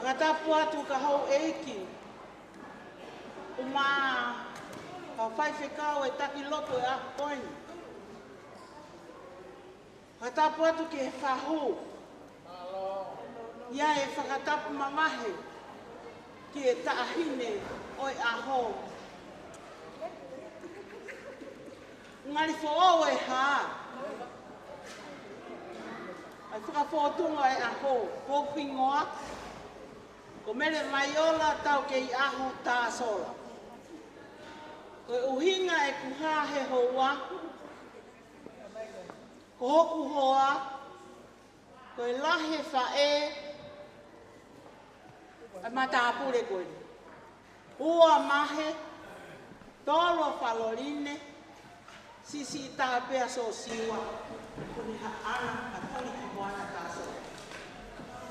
Whakatapu atu ka hau eiki. Uma au whaiwhekau e taki loto e aku koini. Whakatapu atu ki he whahu. Ia e whakatapu mamahe ki e taahine oi aho. Ngari fo e haa. Ai whakawhotunga e aho, hōwhingoa. Ko mere mai ola tau ke I aho tā sola. Ko uhinga e kuhā he hoa. Ko hoku hoa. Ko e lahe whae. Ai matapure koe. Ua mahe. Tolo whalorine. Sisi tā pea so siwa. Ko ni ha ana a toni ki moana tā sola.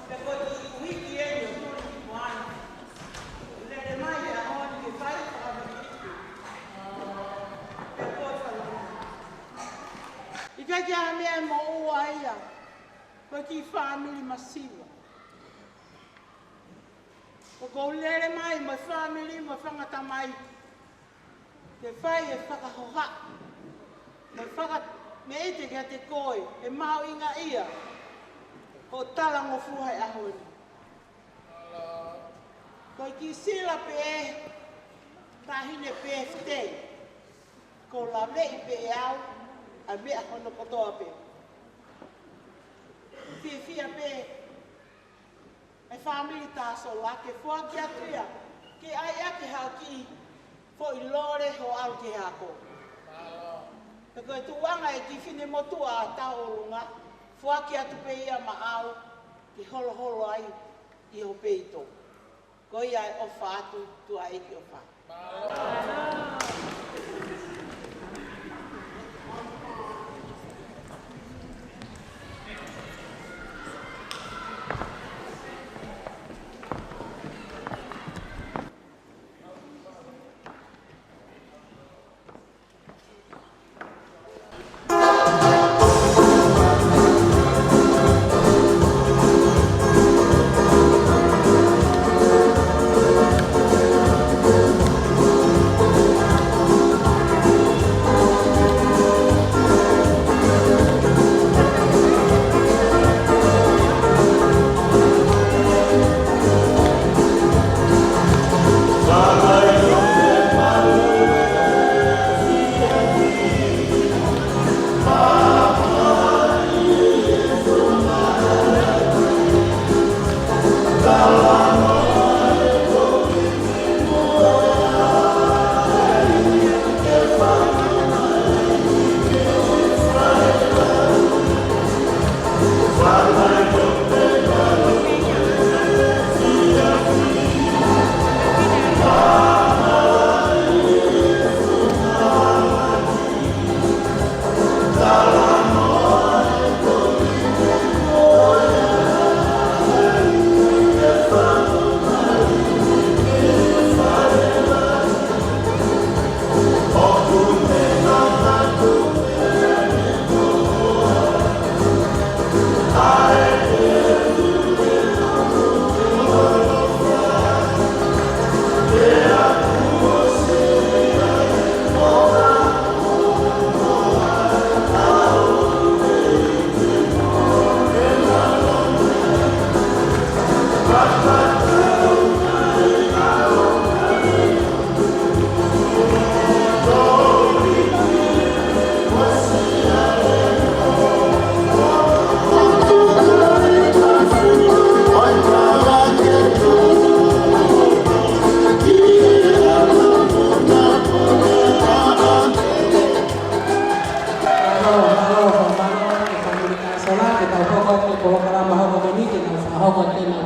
Te koe I uhiki e ni toni ki moana. Lere mai e ahoa ni ke whai whakamikiki. Te koe whalorine. I kai kia mea mo ua ia. Koe ki whamili masiwa. Ko kou lere mai, mai whamili, mai whangata mai. Te whai e whakahoha. Mai me ete kia te koe, e maho inga ia. Ko talango fuha e ahoni. Koe ki sila pe e, tahine pe e whitei. Ko la vei pe e au, a mea hono kotoa pe. Fia pe, e whamiri tāso la, ke fua ki atuia, ke ai ake hao ki, fo I lore ho au ke hako. Te koe tuanga e ki whine motua a taurunga, fua ki atu pe ia ma au, ki holo holo ai, I ho peito. Ko ia e ofa atu, tua e ki ofa. Solar, kita hokok, kalau kalau bahawa kami kita hokok, kita